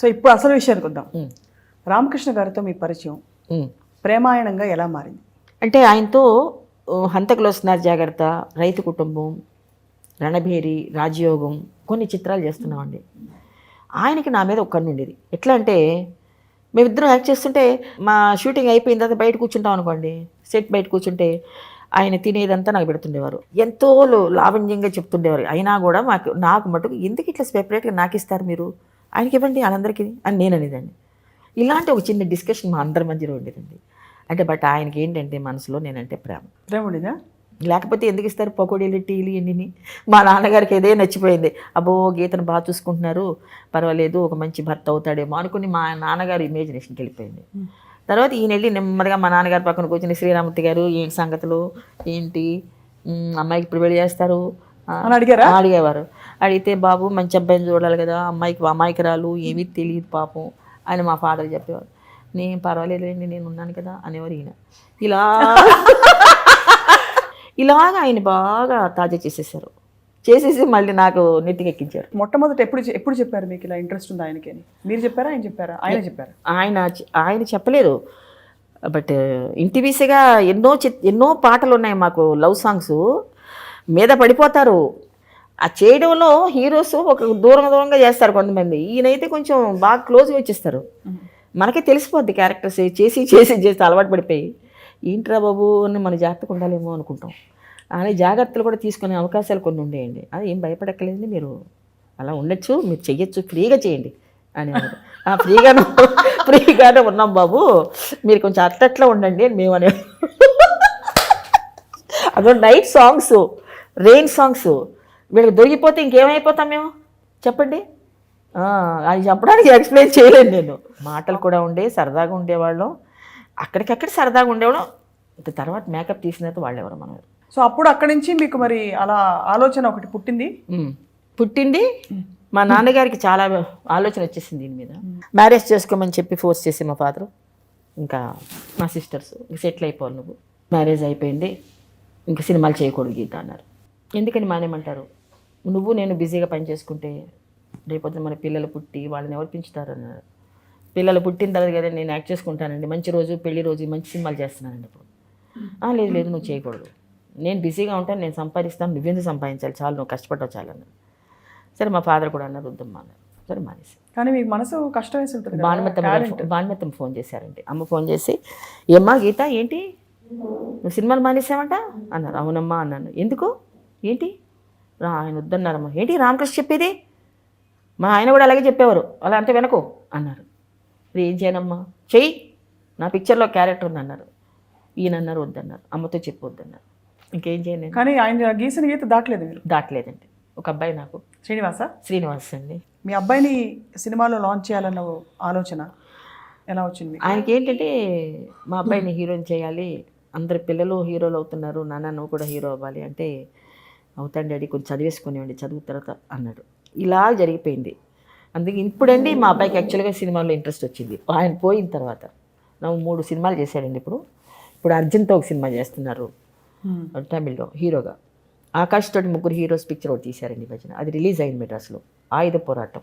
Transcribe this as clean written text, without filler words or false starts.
So ఇప్పుడు అసలు విషయానికి వద్దాం. రామకృష్ణ గారితో మీ పరిచయం ప్రేమాయణంగా ఎలా మారింది? అంటే ఆయనతో హంతకులు వస్తున్నారు జాగ్రత్త, రైతు కుటుంబం, రణభేరి, రాజయోగం కొన్ని చిత్రాలు చేస్తున్నామండి. ఆయనకి నా మీద ఒక కన్ను ఉండేది. ఎట్లా అంటే మేమిద్దరం యాక్ట్ చేస్తుంటే మా షూటింగ్ అయిపోయిన తర్వాత బయట కూర్చుంటాం అనుకోండి, సెట్ బయట కూర్చుంటే ఆయన తినేదంతా నాకు పెడుతుండేవారు. ఎంతో లావణ్యంగా చెప్తుండేవారు. అయినా కూడా నాకు మటుకు ఎందుకు ఇట్లా సెపరేట్గా నాకు ఇస్తారు మీరు, ఆయనకి ఇవ్వండి వాళ్ళందరికీ అని నేను అనేదాన్ని. ఇలాంటి ఒక చిన్న డిస్కషన్ మా అందరి మధ్యలో ఉండేదండి. అంటే బట్ ఆయనకి ఏంటంటే మనసులో నేనంటే ప్రేమ ఉండేదా? లేకపోతే ఎందుకు ఇస్తారు పకోడీలు, టీలు ఎన్ని. మా నాన్నగారికి ఏదే నచ్చిపోయింది, అబ్బో గీతను బాగా చూసుకుంటున్నారు, పర్వాలేదు ఒక మంచి భర్త అవుతాడేమో అనుకుని మా నాన్నగారు ఇమేజినేషన్కి వెళ్ళిపోయింది. తర్వాత ఈయన వెళ్ళి నెమ్మదిగా మా నాన్నగారి పక్కన కూర్చొని శ్రీరామూర్తి గారు ఏంటి సంగతులు ఏంటి, అమ్మాయికి ఇప్పుడు పెళ్లి చేస్తారు అడిగేవారు. అడిగితే బాబు మంచి అబ్బాయిని చూడాలి కదా, అమాయకురాలు ఏమీ తెలియదు పాపం అని మా ఫాదర్ చెప్పేవారు. నేను పర్వాలేదండి నేను ఉన్నాను కదా అనేవారు ఈయన. ఇలాగ ఆయన బాగా తాజా చేసేసి మళ్ళీ నాకు నెత్తికెక్కించారు. మొట్టమొదటి ఎప్పుడు చెప్పారు మీకు ఇలా ఇంట్రెస్ట్ ఉంది ఆయనకి అని? మీరు చెప్పారా, ఆయన చెప్పారా? ఆయన చెప్పారా? ఆయన చెప్పలేదు. బట్ ఇంటివీసగా ఎన్నో పాటలు ఉన్నాయి మాకు, లవ్ సాంగ్స్ మీద పడిపోతారు. ఆ చేయడంలో హీరోస్ ఒక దూరంగా చేస్తారు కొంతమంది, ఈయనైతే కొంచెం బాగా క్లోజ్గా వచ్చేస్తారు. మనకే తెలిసిపోద్ది క్యారెక్టర్స్ చేసి అలవాటు పడిపోయి ఏంట్రా బాబు అని మన జాగ్రత్తగా ఉండాలేమో అనుకుంటాం. అలా జాగ్రత్తలు కూడా తీసుకునే అవకాశాలు కొన్ని ఉండేయండి. అది ఏం భయపడక్కర్లేదండి, మీరు అలా ఉండొచ్చు, మీరు చెయ్యొచ్చు, ఫ్రీగా చేయండి అనేవారు. ఫ్రీగానే ఉన్నాం బాబు, మీరు కొంచెం అట్లట్లా ఉండండి అని మేము అనే. అదో నైట్ సాంగ్స్, రెయిన్ సాంగ్స్, వీళ్ళకి దొరికిపోతే ఇంకేమైపోతాం మేము చెప్పండి. అది చెప్పడానికి ఎక్స్ప్లెయిన్ చేయలేను నేను. మాటలు కూడా ఉండే సరదాగా ఉండేవాళ్ళం, అక్కడికక్కడ సరదాగా ఉండేవాళ్ళం. తర్వాత మేకప్ తీసిన తర్వాత వాళ్ళెవరు మనం. సో అప్పుడు అక్కడి నుంచి మీకు మరి అలా ఆలోచన ఒకటి పుట్టింది. మా నాన్నగారికి చాలా ఆలోచన వచ్చేసింది దీని మీద. మ్యారేజ్ చేసుకోమని చెప్పి ఫోర్స్ చేసి మా ఫాదరు, ఇంకా మా సిస్టర్స్ సెటిల్ అయిపోవాలి నువ్వు, మ్యారేజ్ అయిపోయింది, ఇంకా సినిమాలు చేయకూడదు గీత అన్నారు. ఎందుకని మానేమంటారు, నువ్వు నేను బిజీగా పని చేసుకుంటే రేపొద్దున మన పిల్లలు పుట్టి వాళ్ళని ఎవరు పెంచుతారు అన్నారు. పిల్లలు పుట్టిన తర్వాత కదా నేను యాక్ట్ చేసుకుంటానండి, మంచి రోజు పెళ్లి రోజు మంచి సినిమాలు చేస్తున్నానండి. ఇప్పుడు లేదు నువ్వు చేయకూడదు, నేను బిజీగా ఉంటాను, నేను సంపాదిస్తాను, నువ్వెందుకు సంపాదించాలి, చాలు నువ్వు కష్టపడ్డావు చాలు అన్నారు. సరే మా ఫాదర్ కూడా అన్నారు వద్దమ్మా అన్నారు. సరే మానేసి. కానీ మీకు మనసు కష్టం వేసి ఉంటుంది. భానుమతం ఫోన్ చేశారండి, అమ్మ ఫోన్ చేసి, ఏమ్మా గీత ఏంటి నువ్వు సినిమాలు మానేసావంట అన్నారు. అవునమ్మా అన్నాను. ఎందుకు ఏంటి, ఆయన వద్దన్నారమ్మా. ఏంటి రామకృష్ణ చెప్పేది, మా ఆయన కూడా అలాగే చెప్పేవారు, అలా అంటే వెనకు అన్నారు. ఏం చేయనమ్మా, చెయ్యి, నా పిక్చర్లో క్యారెక్టర్ ఉంది అన్నారు. ఈయన అన్నారు వద్దన్నారు, అమ్మతో చెప్పొద్దన్నారు. ఇంకేం చేయలేదు. కానీ ఆయన గీసిన గీత దాటలేదు మీరు? దాటలేదండి. ఒక అబ్బాయి నాకు శ్రీనివాస్ అండి. మీ అబ్బాయిని సినిమాలో లాంచ్ చేయాలన్న ఆలోచన ఎలా వచ్చింది? ఆయనకి ఏంటంటే మా అబ్బాయిని హీరోని చేయాలి, అందరు పిల్లలు హీరోలు అవుతున్నారు, నాన్న నువ్వు కూడా హీరో అవ్వాలి అంటే, అవుతాండి డాడీ కొంచెం చదివేసుకునేవండి, చదువు తర్వాత అన్నాడు. ఇలా జరిగిపోయింది. అందుకే ఇప్పుడండి మా అబ్బాయికి యాక్చువల్గా సినిమాలో ఇంట్రెస్ట్ వచ్చింది. ఆయన పోయిన తర్వాత నాకు 3 సినిమాలు చేశాడండి. ఇప్పుడు అర్జున్తో ఒక సినిమా చేస్తున్నారు తమిళ్లో హీరోగా. ఆకాష్ తోటి 3 హీరోస్ పిక్చర్ ఒకటి తీశారండి భజన, అది రిలీజ్ అయింది మెడ్రాస్లో, ఆయుధ పోరాటం.